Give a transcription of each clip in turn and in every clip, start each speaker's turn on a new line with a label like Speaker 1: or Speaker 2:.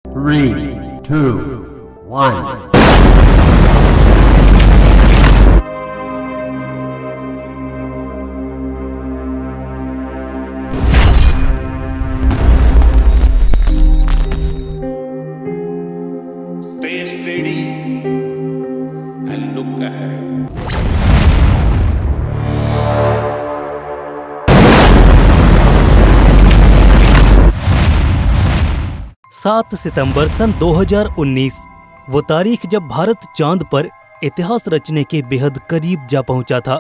Speaker 1: 3, 2, 1.
Speaker 2: Stay steady and look ahead.
Speaker 3: 7 सितंबर सन 2019 वो तारीख जब भारत चांद पर इतिहास रचने के बेहद करीब जा पहुंचा था।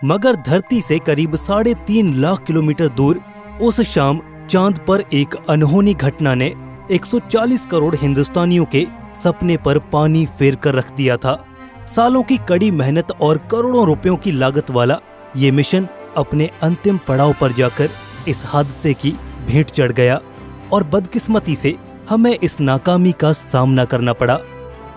Speaker 3: मगर धरती से करीब 3.5 लाख किलोमीटर दूर उस शाम चांद पर एक अनहोनी घटना ने 140 करोड़ हिंदुस्तानियों के सपने पर पानी फेर कर रख दिया था। सालों की कड़ी मेहनत और करोड़ों रुपयों की लागत वाला ये मिशन अपने अंतिम पड़ाव पर जाकर इस हादसे की भेंट चढ़ गया और बदकिस्मती से हमें इस नाकामी का सामना करना पड़ा।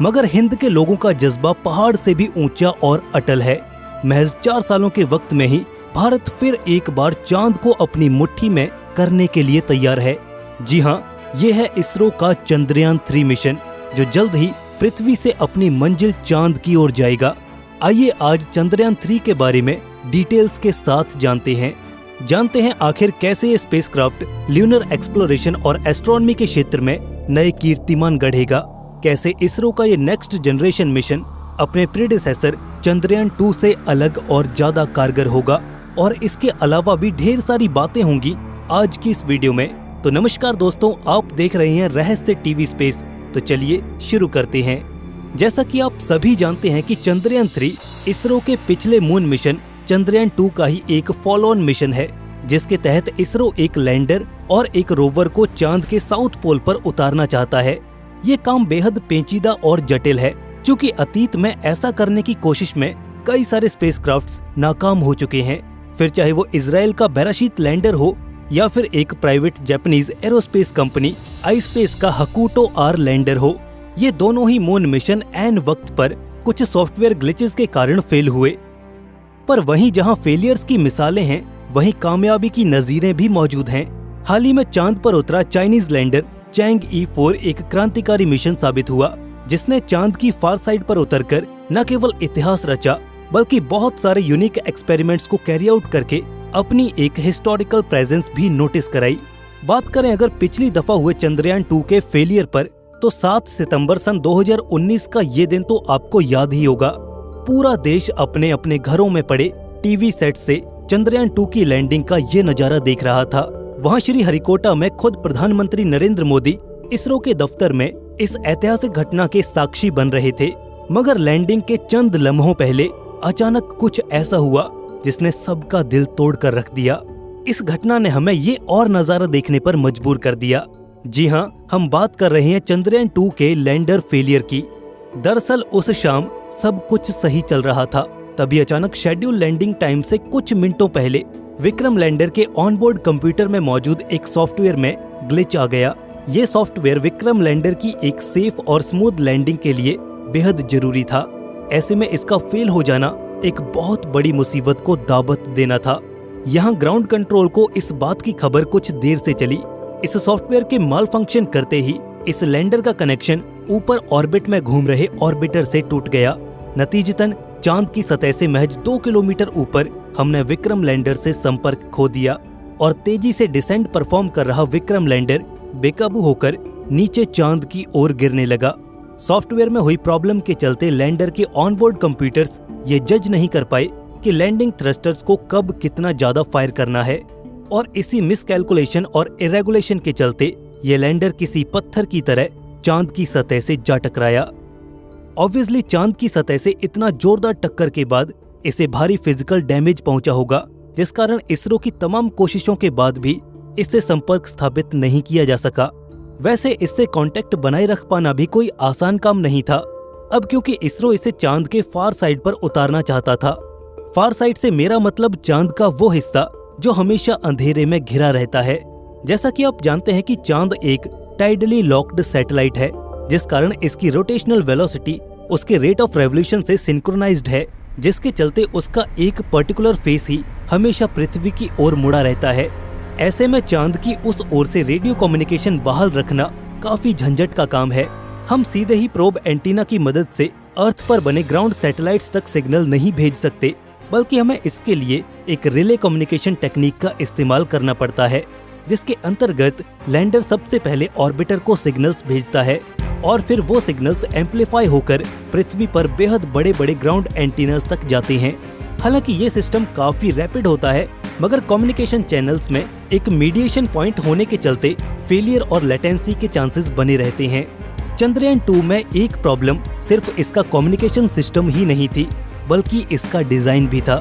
Speaker 3: मगर हिंद के लोगों का जज्बा पहाड़ से भी ऊंचा और अटल है। महज 4 सालों के वक्त में ही भारत फिर एक बार चांद को अपनी मुट्ठी में करने के लिए तैयार है। जी हाँ, ये है इसरो का चंद्रयान 3 मिशन जो जल्द ही पृथ्वी से अपनी मंजिल चांद की ओर जाएगा। आइए आज चंद्रयान 3 के बारे में डिटेल्स के साथ जानते हैं आखिर कैसे ये स्पेसक्राफ्ट ल्यूनर एक्सप्लोरेशन और एस्ट्रोनॉमी के क्षेत्र में नए कीर्तिमान गढ़ेगा, कैसे इसरो का ये नेक्स्ट जनरेशन मिशन अपने प्रीडेसेसर चंद्रयान 2 से अलग और ज्यादा कारगर होगा, और इसके अलावा भी ढेर सारी बातें होंगी आज की इस वीडियो में। तो नमस्कार दोस्तों, आप देख रहे हैं रहस्य टीवी स्पेस। तो चलिए शुरू करते हैं। जैसा कि आप सभी जानते हैं कि चंद्रयान 3 इसरो के पिछले मून मिशन चंद्रयान 2 का ही एक फॉलो ऑन मिशन है, जिसके तहत इसरो एक लैंडर और एक रोवर को चांद के साउथ पोल पर उतारना चाहता है। ये काम बेहद पेचीदा और जटिल है, क्योंकि अतीत में ऐसा करने की कोशिश में कई सारे स्पेसक्राफ्ट्स नाकाम हो चुके हैं। फिर चाहे वो इजराइल का बेराशीत लैंडर हो या फिर एक private Japanese aerospace company ispace का हकूटो आर लैंडर हो, ये दोनों ही मून मिशन ऐन वक्त पर कुछ सॉफ्टवेयर ग्लिचेस के कारण फेल हुए। पर वहीं जहां फेलियर्स की मिसालें हैं, वहीं कामयाबी की नजीरें भी मौजूद हैं। हाल ही में चांद पर उतरा चाइनीज लैंडर चैंग E4 एक क्रांतिकारी मिशन साबित हुआ, जिसने चांद की फार साइड पर उतरकर न केवल इतिहास रचा, बल्कि बहुत सारे यूनिक एक्सपेरिमेंट्स को कैरी आउट करके अपनी एक हिस्टोरिकल प्रेजेंस भी नोटिस कराई। बात करें अगर पिछली दफा हुए चंद्रयान 2 के फेलियर पर, तो 7 सितंबर सन 2019 का ये दिन तो आपको याद ही होगा। पूरा देश अपने अपने घरों में पड़े टीवी सेट से चंद्रयान 2 की लैंडिंग का ये नजारा देख रहा था। वहां श्री हरिकोटा में खुद प्रधानमंत्री नरेंद्र मोदी इसरो के दफ्तर में इस ऐतिहासिक घटना के साक्षी बन रहे थे। मगर लैंडिंग के चंद लम्हों पहले अचानक कुछ ऐसा हुआ जिसने सबका दिल तोड़ कर रख दिया। इस घटना ने हमें ये और नजारा देखने पर मजबूर कर दिया। जी हाँ, हम बात कर रहे हैं चंद्रयान 2 के लैंडर फेलियर की। दरअसल उस शाम सब कुछ सही चल रहा था, तभी अचानक शेड्यूल लैंडिंग टाइम से कुछ मिनटों पहले विक्रम लैंडर के ऑनबोर्ड कंप्यूटर में मौजूद एक सॉफ्टवेयर में ग्लिच आ गया। ये सॉफ्टवेयर विक्रम लैंडर की एक सेफ और स्मूथ लैंडिंग के लिए बेहद जरूरी था। ऐसे में इसका फेल हो जाना एक बहुत बड़ी मुसीबत को दावत देना था। यहाँ ग्राउंड कंट्रोल को इस बात की खबर कुछ देर से चली। इस सॉफ्टवेयर के माल फंक्शन करते ही इस लैंडर का कनेक्शन ऊपर ऑर्बिट में घूम रहे ऑर्बिटर से टूट गया। नतीजतन चांद की सतह से महज 2 किलोमीटर ऊपर हमने विक्रम लैंडर से संपर्क खो दिया, और तेजी से डिसेंट परफॉर्म कर रहा विक्रम लैंडर बेकाबू होकर नीचे चांद की ओर गिरने लगा। सॉफ्टवेयर में हुई प्रॉब्लम के चलते लैंडर के ऑनबोर्ड कंप्यूटर्स ये जज नहीं कर पाए कि लैंडिंग थ्रस्टर्स को कब कितना ज्यादा फायर करना है, और इसी मिसकैलकुलेशन और इरेगुलेशन के चलते ये लैंडर किसी पत्थर की तरह चांद की सतह से जा टकराया। ऑब्वियसली चांद की सतह से इतना जोरदार टक्कर के बाद इसे भारी फिजिकल डैमेज पहुंचा होगा, जिस कारण इसरो की तमाम कोशिशों के बाद भी इससे संपर्क स्थापित नहीं किया जा सका। वैसे इससे कांटेक्ट बनाए रख पाना भी कोई आसान काम नहीं था। अब क्योंकि इसरो इसे चांद के फार साइड पर उतारना चाहता था। फार साइड से मेरा मतलब चांद का वो हिस्सा जो हमेशा अंधेरे में घिरा रहता है। जैसा कि आप जानते हैं कि चांद एक टाइडली लॉक्ड सैटेलाइट है, जिस कारण इसकी रोटेशनल वेलोसिटी उसके रेट ऑफ रेवोल्यूशन से सिंक्रोनाइज्ड है, जिसके चलते उसका एक पर्टिकुलर फेस ही हमेशा पृथ्वी की ओर मुड़ा रहता है। ऐसे में चांद की उस ओर से रेडियो कम्युनिकेशन बहाल रखना काफी झंझट का काम है। हम सीधे ही प्रोब एंटीना की मदद से अर्थ पर बने ग्राउंड सैटेलाइट्स तक सिग्नल नहीं भेज सकते, बल्कि हमें इसके लिए एक रिले कम्युनिकेशन टेक्निक का इस्तेमाल करना पड़ता है, जिसके अंतर्गत लैंडर सबसे पहले ऑर्बिटर को सिग्नल्स भेजता है और फिर वो सिग्नल्स एम्पलीफाई होकर पृथ्वी पर बेहद बड़े बड़े ग्राउंड एंटीनास तक जाते हैं। हालांकि ये सिस्टम काफी रैपिड होता है, मगर कम्युनिकेशन चैनल्स में एक मीडिएशन पॉइंट होने के चलते फेलियर और लेटेंसी के चांसेस बने रहते हैं। चंद्रयान 2 में एक प्रॉब्लम सिर्फ इसका कम्युनिकेशन सिस्टम ही नहीं थी, बल्कि इसका डिजाइन भी था।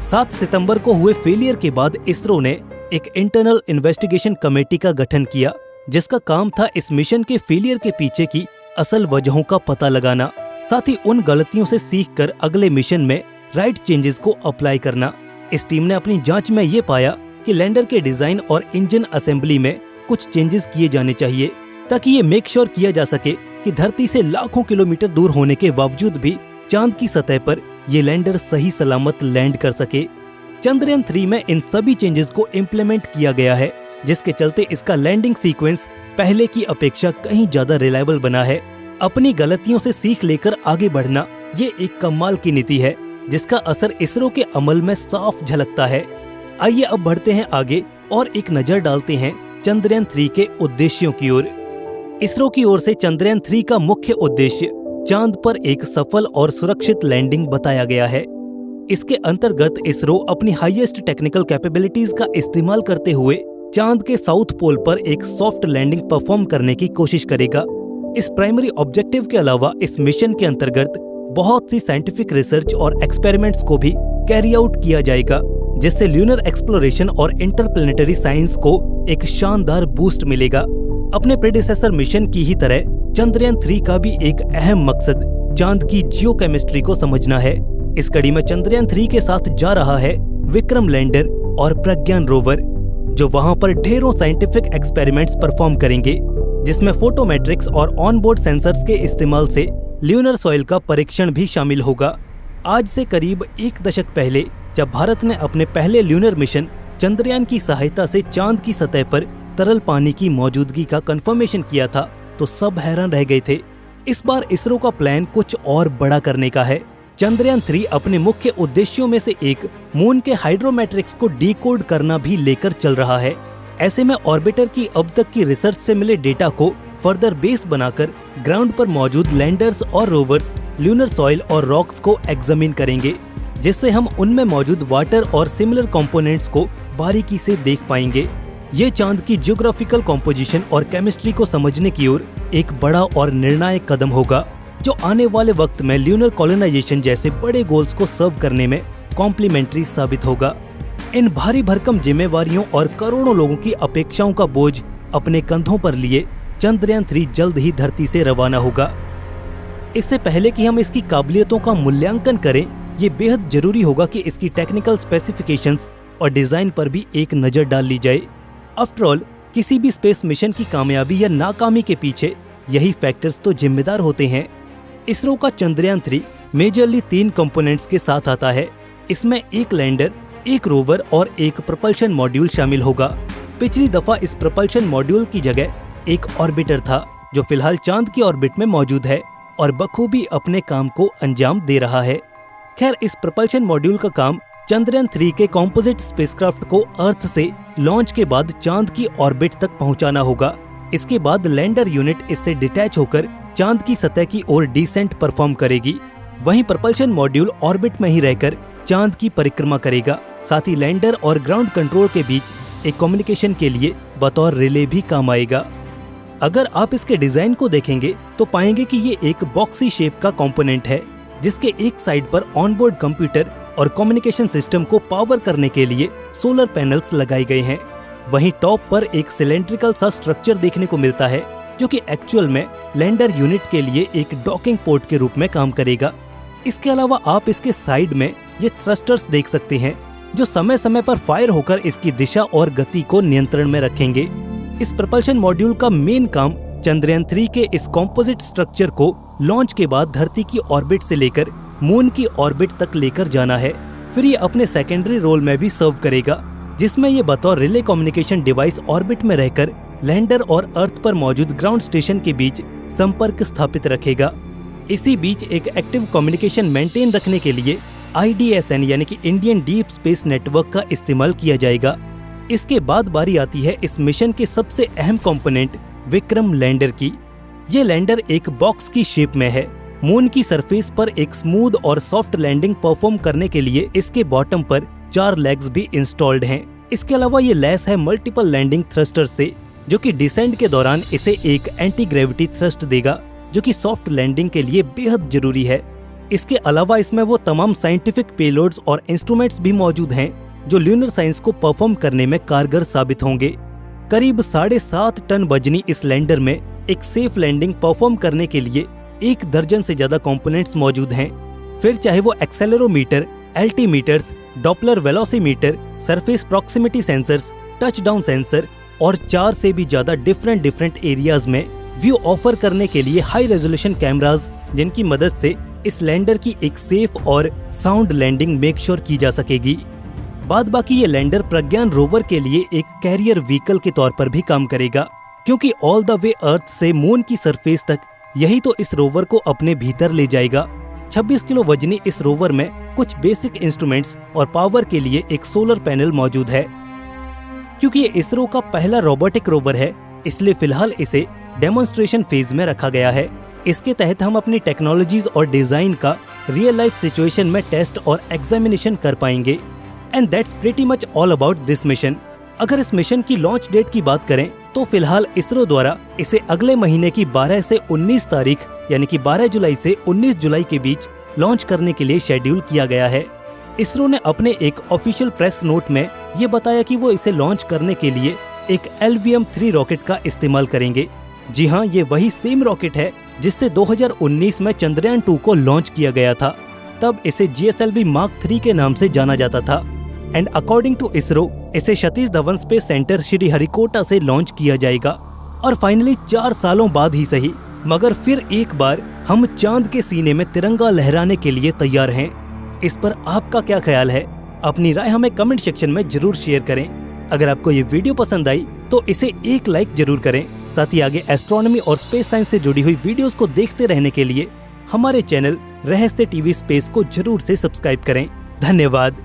Speaker 3: 7 सितंबर को हुए फेलियर के बाद इसरो ने एक इंटरनल इन्वेस्टिगेशन कमेटी का गठन किया, जिसका काम था इस मिशन के फेलियर के पीछे की असल वजहों का पता लगाना, साथ ही उन गलतियों से सीखकर अगले मिशन में राइट चेंजेस को अप्लाई करना। इस टीम ने अपनी जांच में ये पाया कि लैंडर के डिजाइन और इंजन असेंबली में कुछ चेंजेस किए जाने चाहिए, ताकि ये मेक श्योर किया जा सके कि धरती से लाखों किलोमीटर दूर होने के बावजूद भी चांद की सतह पर ये लैंडर सही सलामत लैंड कर सके। चंद्रयान 3 में इन सभी चेंजेस को इम्प्लीमेंट किया गया है, जिसके चलते इसका लैंडिंग सीक्वेंस पहले की अपेक्षा कहीं ज्यादा रिलायबल बना है। अपनी गलतियों से सीख लेकर आगे बढ़ना ये एक कमाल की नीति है, जिसका असर इसरो के अमल में साफ झलकता है। आइए अब बढ़ते हैं आगे और एक नजर डालते हैं चंद्रयान 3 के उद्देश्यों की ओर। इसरो की ओर से चंद्रयान 3 का मुख्य उद्देश्य चांद पर एक सफल और सुरक्षित लैंडिंग बताया गया है। इसके अंतर्गत इसरो अपनी हाईएस्ट टेक्निकल कैपेबिलिटीज का इस्तेमाल करते हुए चांद के साउथ पोल पर एक सॉफ्ट लैंडिंग परफॉर्म करने की कोशिश करेगा। इस प्राइमरी ऑब्जेक्टिव के अलावा इस मिशन के अंतर्गत बहुत सी साइंटिफिक रिसर्च और एक्सपेरिमेंट्स को भी कैरी आउट किया जाएगा, जिससे ल्यूनर एक्सप्लोरेशन और इंटरप्लेनेटरी साइंस को एक शानदार बूस्ट मिलेगा। अपने प्रेडिसेसर मिशन की ही तरह चंद्रयान 3 का भी एक अहम मकसद चांद की जियोकेमिस्ट्री को समझना है। इस कड़ी में चंद्रयान 3 के साथ जा रहा है विक्रम लैंडर और प्रज्ञान रोवर, जो वहां पर ढेरों साइंटिफिक एक्सपेरिमेंट्स परफॉर्म करेंगे, जिसमें फोटोमेट्रिक्स और ऑनबोर्ड सेंसर्स के इस्तेमाल से ल्यूनर सॉइल का परीक्षण भी शामिल होगा। आज से करीब 1 दशक पहले जब भारत ने अपने पहले ल्यूनर मिशन चंद्रयान की सहायता से चांद की सतह पर तरल पानी की मौजूदगी का कंफर्मेशन किया था, तो सब हैरान रह गए थे। इस बार इसरो का प्लान कुछ और बड़ा करने का है। चंद्रयान 3 अपने मुख्य उद्देश्यों में से एक मून के हाइड्रोमेट्रिक्स को डिकोड करना भी लेकर चल रहा है। ऐसे में ऑर्बिटर की अब तक की रिसर्च से मिले डेटा को फर्दर बेस बनाकर ग्राउंड पर मौजूद लैंडर्स और रोवर्स ल्यूनर सॉइल और रॉक्स को एग्जामिन करेंगे, जिससे हम उनमें मौजूद वाटर और सिमिलर कंपोनेंट्स को बारीकी से देख पाएंगे। ये चांद की जियोग्राफिकल कॉम्पोजिशन और केमिस्ट्री को समझने की ओर एक बड़ा और निर्णायक कदम होगा, जो आने वाले वक्त में ल्यूनर कॉलोनाइजेशन जैसे बड़े गोल्स को सर्व करने में कॉम्प्लीमेंट्री साबित होगा। इन भारी भरकम जिम्मेवारियों और करोड़ों लोगों की अपेक्षाओं का बोझ अपने कंधों पर लिए चंद्रयान 3 जल्द ही धरती से रवाना होगा। इससे पहले कि हम इसकी काबिलियतों का मूल्यांकन करें, ये बेहद जरूरी होगा कि इसकी टेक्निकल स्पेसिफिकेशंस और डिजाइन पर भी एक नजर डाल ली जाए। आफ्टर ऑल, किसी भी स्पेस मिशन की कामयाबी या नाकामी के पीछे यही फैक्टर्स तो जिम्मेदार होते हैं। इसरो का चंद्रयान 3 मेजरली 3 कंपोनेंट्स के साथ आता है। इसमें एक लैंडर, एक रोवर और एक प्रपल्शन मॉड्यूल शामिल होगा। पिछली दफा इस प्रपल्शन मॉड्यूल की जगह एक ऑर्बिटर था, जो फिलहाल चांद की ऑर्बिट में मौजूद है और बखूबी अपने काम को अंजाम दे रहा है। खैर, इस प्रपल्शन मॉड्यूल का काम चंद्रयान 3 के कॉम्पोजिट स्पेसक्राफ्ट को अर्थ से लॉन्च के बाद चांद की ऑर्बिट तक पहुंचाना होगा। इसके बाद लैंडर यूनिट इससे डिटैच होकर चांद की सतह की ओर डिसेंट परफॉर्म करेगी। वहीं प्रपल्शन मॉड्यूल ऑर्बिट में ही रहकर चांद की परिक्रमा करेगा। साथ ही लैंडर और ग्राउंड कंट्रोल के बीच एक कम्युनिकेशन के लिए बतौर रिले भी काम आएगा। अगर आप इसके डिजाइन को देखेंगे तो पाएंगे कि ये एक बॉक्सी शेप का कंपोनेंट है, जिसके एक साइड पर ऑनबोर्ड कंप्यूटर और कम्युनिकेशन सिस्टम को पावर करने के लिए सोलर पैनल्स लगाए गए हैं। वहीं टॉप पर एक सिलेंड्रिकल सा स्ट्रक्चर देखने को मिलता है, जो कि एक्चुअल में लैंडर यूनिट के लिए एक डॉकिंग पोर्ट के रूप में काम करेगा। इसके अलावा आप इसके साइड में ये थ्रस्टर्स देख सकते हैं, जो समय समय पर फायर होकर इसकी दिशा और गति को नियंत्रण में रखेंगे। इस प्रपल्शन मॉड्यूल का मेन काम चंद्रयान 3 के इस कॉम्पोजिट स्ट्रक्चर को लॉन्च के बाद धरती की ऑर्बिट से लेकर मून की ऑर्बिट तक लेकर जाना है। फिर ये अपने सेकेंडरी रोल में भी सर्व करेगा, जिसमें ये बतौर रिले कम्युनिकेशन डिवाइस ऑर्बिट में रहकर लैंडर और अर्थ पर मौजूद ग्राउंड स्टेशन के बीच संपर्क स्थापित रखेगा। इसी बीच एक एक्टिव कम्युनिकेशन मेंटेन रखने के लिए IDSN यानी कि इंडियन डीप स्पेस नेटवर्क का इस्तेमाल किया जाएगा। इसके बाद बारी आती है इस मिशन के सबसे अहम कंपोनेंट विक्रम लैंडर की। ये लैंडर एक बॉक्स की शेप में है। मून की सरफेस पर एक स्मूथ और सॉफ्ट लैंडिंग परफॉर्म करने के लिए इसके बॉटम पर 4 लेग्स भी इंस्टॉल्ड हैं। इसके अलावा ये लैस है मल्टीपल लैंडिंग थ्रस्टर से, जो कि डिसेंट के दौरान इसे एक एंटी ग्रेविटी थ्रस्ट देगा, जो कि सॉफ्ट लैंडिंग के लिए बेहद जरूरी है। इसके अलावा इसमें वो तमाम साइंटिफिक पेलोड्स और इंस्ट्रूमेंट्स भी मौजूद हैं जो ल्यूनर साइंस को परफॉर्म करने में कारगर साबित होंगे। करीब 7.5 टन वजनी इस लैंडर में एक सेफ लैंडिंग परफॉर्म करने के लिए 1 दर्जन से ज्यादा कंपोनेंट्स मौजूद हैं। फिर चाहे वो accelerometer, altimeters, Doppler velocimeter, surface proximity sensors, touchdown sensor और 4 से भी ज्यादा डिफरेंट एरियाज में व्यू ऑफर करने के लिए हाई रेजोल्यूशन कैमराज, जिनकी मदद से इस लैंडर की एक सेफ और साउंड लैंडिंग मेक श्योर की जा सकेगी। बाद बाकी ये लैंडर प्रज्ञान रोवर के लिए एक कैरियर व्हीकल के तौर पर भी काम करेगा, क्योंकि ऑल द वे अर्थ से मून की सरफेस तक यही तो इस रोवर को अपने भीतर ले जाएगा। 26 किलो वजनी इस रोवर में कुछ बेसिक इंस्ट्रूमेंट्स और पावर के लिए एक सोलर पैनल मौजूद है। क्योंकि ये इसरो का पहला रोबोटिक रोवर है, इसलिए फिलहाल इसे डेमोन्स्ट्रेशन फेज में रखा गया है। इसके तहत हम अपनी टेक्नोलॉजीज और डिजाइन का रियल लाइफ सिचुएशन में टेस्ट और एग्जामिनेशन कर पाएंगे। And that's pretty much all about this mission. अगर इस मिशन की लॉन्च डेट की बात करें तो फिलहाल इसरो द्वारा इसे अगले महीने की 12 से 19 तारीख यानी कि 12 जुलाई से 19 जुलाई के बीच लॉन्च करने के लिए शेड्यूल किया गया है। इसरो ने अपने एक ऑफिशियल प्रेस नोट में ये बताया कि वो इसे लॉन्च करने के लिए एक LVM-3 रॉकेट का इस्तेमाल करेंगे। जी हाँ, ये वही सेम रॉकेट है जिससे 2019 में चंद्रयान 2 को लॉन्च किया गया था। तब इसे GSLV Mark 3 के नाम से जाना जाता था। एंड अकॉर्डिंग टू इसरो इसे सतीश धवन स्पेस सेंटर श्रीहरिकोटा से लॉन्च किया जाएगा। और फाइनली 4 सालों बाद ही सही, मगर फिर एक बार हम चांद के सीने में तिरंगा लहराने के लिए तैयार हैं। इस पर आपका क्या ख्याल है? अपनी राय हमें कमेंट सेक्शन में जरूर शेयर करें। अगर आपको ये वीडियो पसंद आई तो इसे एक लाइक जरूर करें। साथ ही आगे एस्ट्रोनॉमी और स्पेस साइंस से जुड़ी हुई वीडियोस को देखते रहने के लिए हमारे चैनल रहस्य टीवी स्पेस को जरूर से सब्सक्राइब करें। धन्यवाद।